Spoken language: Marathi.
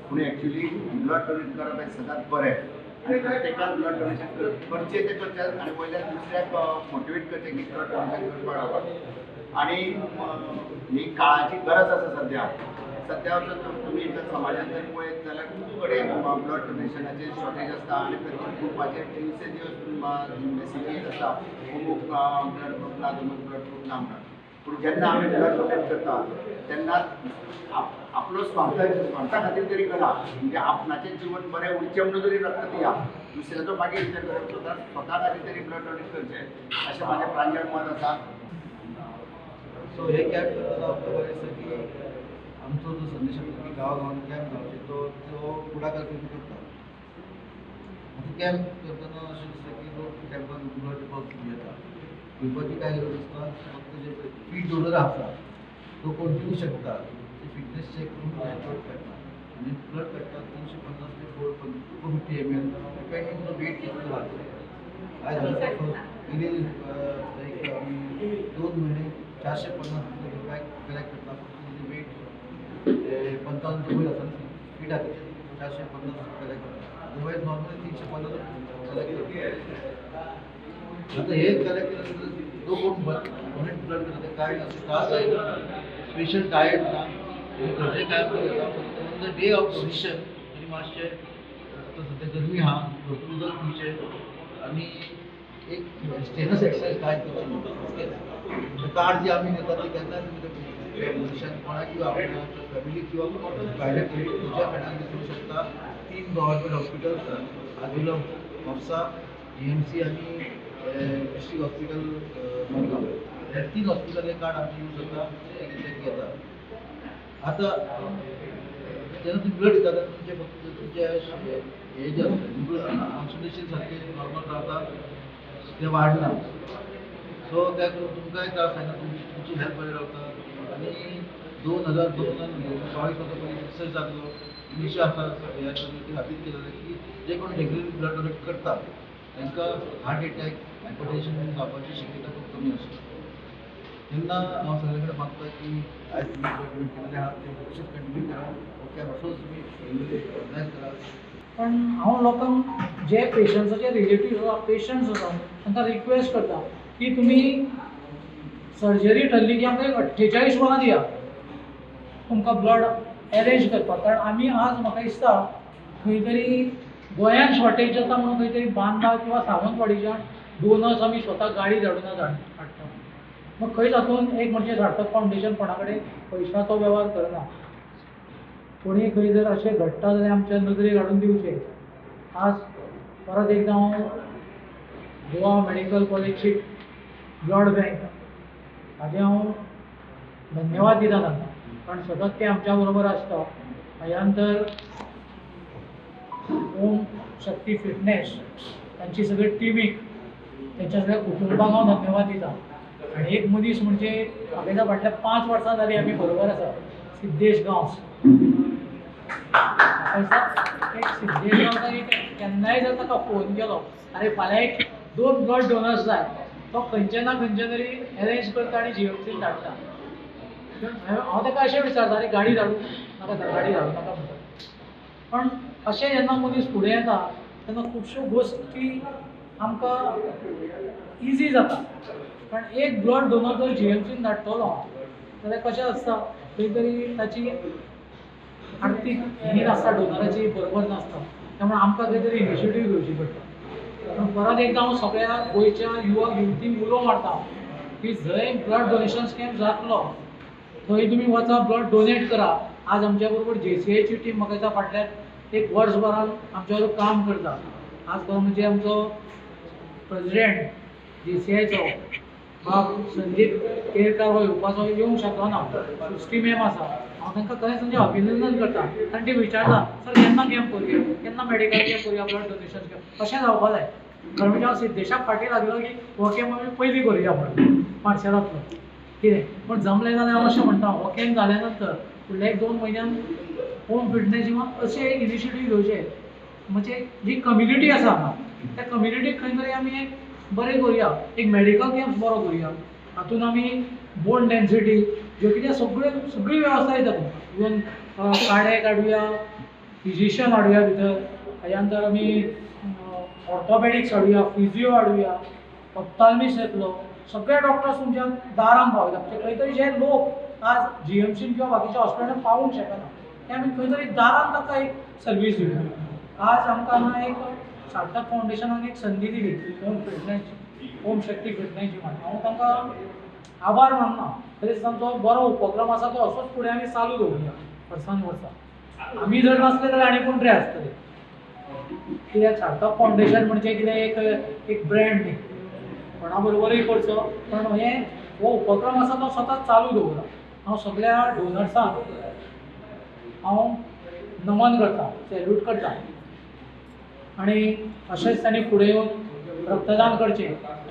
पूण एक्चुअली ब्लड डोनेट करप हें सदांच बरें आनी प्रत्येकान ब्लड डोनेशन करचें तें करचें आनी वयल्यान दुसऱ्याक मोटिवेट करचें की ब्लड डोनेशन करपाक लागून आनी ही काळाची गरज आसा सद्या तुमी जर समाजान जर पळयत जाल्यार खूब कडेन ब्लड डोनेशनाचें शॉर्टेज आसता आनी प्रत्येक ग्रुपाचेर दिवसे दिवस मेसेजीस आसता अमूक ब्लड ग्रूप ना तमूक ब्लड ग्रूप ना म्हणून पूण जेन्ना आमी ब्लड डोनेट करता तेन्ना आपलो स्वार्था खातीर तरी करा म्हणजे आपणाचें जीवन बरें उरचें म्हणून जरी रक्त दिया दुसऱ्याचो मागीर विचार करप स्वता खातीर तरी ब्लड डोनेट करचें अशें म्हाजें प्रांजळ मत आसा. सो हे कॅम्प करताना आपलं बरें आसा की आमचो जो संदेश आसा की गांवागांवांनी कॅम्प जावचे तो पुढाकार करून करता. आतां कॅम्प करतना अशें दिसता की लोक कॅम्पान ब्लड दिवपाक येता. दिवपाची काय गरज आसता फक्त जे फीट डोनर आसा तो कोण दिवंक शकता ते फिटनेस चॅक करून ब्लड काडटा आनी ब्लड काडटा 350 ते 450 ml डिपेंडींग ऑन वेट कितलो आसा. आयज गेली एक आमी 2 म्हयने 450 रुपया कलेक्ट करता फक्त वेट 55 वयर आसा फीट आसा 450 कलेक्ट करता अदरवायज नॉर्मली 350 कलेक्ट करता. आता हे कलेक्ट केल्यानंतर जो कोण डोनेट ब्लड करता काय असं त्रास जायना स्पेशल डायट ना घरचे काय करता फक्त on the day of donation तरी मातशें आतां सद्या गरमी आहा भरपूर उदक पिवचें आनी एक स्टेनस एक्सरसाइज काय करची कार्ड जी आमी घेता ती केन्नाय तुमी मनशान कोणाक किंवा आपल्या फॅमिली किंवा भायल्या खंयच्या फ्रेंडाक दिवंक शकता. 3 गव्हर्मेंट हॉस्पिटल्स आसात आजिलो म्हापसा GMC आनी डिस्ट्रिक्ट हॉस्पिटल मडगांव हे 3 हॉस्पिटल हे कार्ड आमी यूज करता ते घेता. आतां जेन्ना तुमी ब्लड दिता तेन्ना तुमचे फक्त तुमचे हे जे आसता कॉन्सन्ट्रेशन सारकें नॉर्मल रावता ते वाडना सो त्या करून तुमकांय त्रास जायना तुमची हेल्थ बरें रावता आनी 2002 22 वर्सां पयलीं रिसर्च जाल्लो इनिशिया आसा ह्या कम्युनिटी खातीर केलेलो की जे कोण रेग्युलर ब्लड डोनेट करता तांकां हार्ट अटॅक हायपरटेन्शन जावपाची शक्यता खूब कमी आसता. तेन्ना हांव सगळे कडेन मागता की आयज तुमी ब्लड डोनेट केलेले आहा ते तशेंच कंटिन्यू करा ओके असोच तुमी रेग्युलर ऑर्गनायज करा. पण हांव लोकांक जे पेशंट्साचे रिलेटिव्ह आसा पेशंट्स आसा तांकां रिक्वेस्ट करता की तुमी सर्जरी ठरली की आमकां 48 वरां दिया तुमकां ब्लड अरेंज करपाक कारण आमी आज म्हाका दिसता खंय तरी गोंयांत शॉर्टेज जाता म्हणून खंय तरी बांदा किंवा सावंतवाडीच्यान डोनर्स आमी स्वता गाडी धाडून हाडटा मग खंय तातूंत एक म्हणजे सार्थक फावंडेशन कोणा कडेन पयशांचो वेव्हार करना. कोणी खंय जर अशें घडटा जाल्यार आमच्या नदरेक हाडून दिवचें. आज परत एकदां हांव गोवा मेडिकल कॉलेजची ब्लड बँक हाजें हांव धन्यवाद दिता तांकां कारण सतत ते आमच्या बरोबर आसता. हाज्या नंतर ओम शक्ती फिटनेस तांची सगळी टिमीक तेंच्या सगळ्या कुटुंबाक हांव धन्यवाद दिता. आनी एक मनीस म्हणजे म्हाका दिसता फाटल्या 5 वर्सां जालीं आमी बरोबर आसा सिद्धेश गांवस. एक सिद्धेश गांवकार केन्नाय जर ताका फोन केलो अरे फाल्यां एक 2 ब्लड डोनर्स जाय तो खंयचे ना खंयचे तरी अरेंज करता आनी GMCन धाडटा. हांव ताका अशें विचारता अरे गाडी धाडूं नाका गाडी धाडूं नाका म्हणटा. पण अशें जेन्ना मनीस फुडें येता तेन्ना खुबश्यो गोश्टी आमकां इजी जाता. कारण एक ब्लड डोनर जर GMCन धाडटलो जाल्यार कशें आसता खंय तरी ताची आर्थीक हीर आसता डोनराची बरोबर नासता त्यामुळे आमकां खंय तरी इनिशिएटीव घेवची पडटा. पूण परत एकदां हांव सगळ्या गोंयच्या युवक युवतींक उलो मारता की जंय ब्लड डोनेशन कॅम्प जातलो थंय तुमी वचा ब्लड डोनेट करा. आज आमच्या बरोबर JCIची टीम म्हाका दिसता फाटल्या एक वर्सभरान आमच्या बरोबर काम करता. आज म्हणजे आमचो प्रेसिडेंट JCIचो बाब संदीप केरकार हो येवंक शकलो ना सृश्टी मॅम आसा हांव तांकां खरेंच म्हणजे अभिनंदन करता कारण ते विचारता सर केन्ना कॅम्प करुया केन्ना मेडिकल कॅम्प करुया ब्लड डोनेशन कॅम्प अशें जावपा जाय. कारण म्हणजे हांव सिद्धेशाक फाटीं लागलो की हो कॅम्प आमी पयलीं करुया म्हणून मार्शेलांतलो कितें पण जमलें जाल्यार हांव अशें म्हणटा हो कॅम्प जाल्या नंतर फुडल्या 1-2 म्हयन्यान होम फिटनेस जिमान अशें एक इनिशिएटीव घेवचे म्हणजे जी कम्युनिटी आसा हांगा त्या कम्युनिटीक खंय तरी आमी एक बरें करुया एक मेडिकल कॅम्प बरो करुया. हातून आमी बोन डेन्सिटी ज्यो कितें सगळी वेवस्था येता तुमकां इवन काडे काडुया फिजिशियन हाडुया भितर, ताच्या नंतर आमी ऑर्थोपॅडिक्स हाडुया, फिजिओ हाडुया, ऑप्थाल्मिस्ट येतलो, सगळे डॉक्टर्स तुमच्या दारान पावयता. म्हणजे खंय तरी जे लोक आज जीएमसीन किंवा बाकीच्या हॉस्पिटलांत पावूंक शकना ते आमी खंय तरी दारान ताका एक सर्वीस दिवया. आज आमकां हांगा एक सार्थक फावंडेशनान एक संदी दिली होम फिटनेसची, होम शक्ती फिटनेसची म्हणून. हांव तांकां आभार मानना. खरेंच तांचो बरो उपक्रम आसा तो असोच फुडें आमी चालू दवरुया वर्सान वर्सां. आमी जर नासले जाल्यार आनी कोण तरी आसतले. कित्याक सार्थक फावंडेशन म्हणजे कितें एक ब्रँड न्ही, कोणा बरोबरूय करचो, पण हो उपक्रम आसा तो सतत चालू दवरला. हांव सगळ्या डोनर्सांक हांव नमन करता, सॅल्यूट करता. आनी अशेंच तांणी फुडें येवन रक्तदान करचें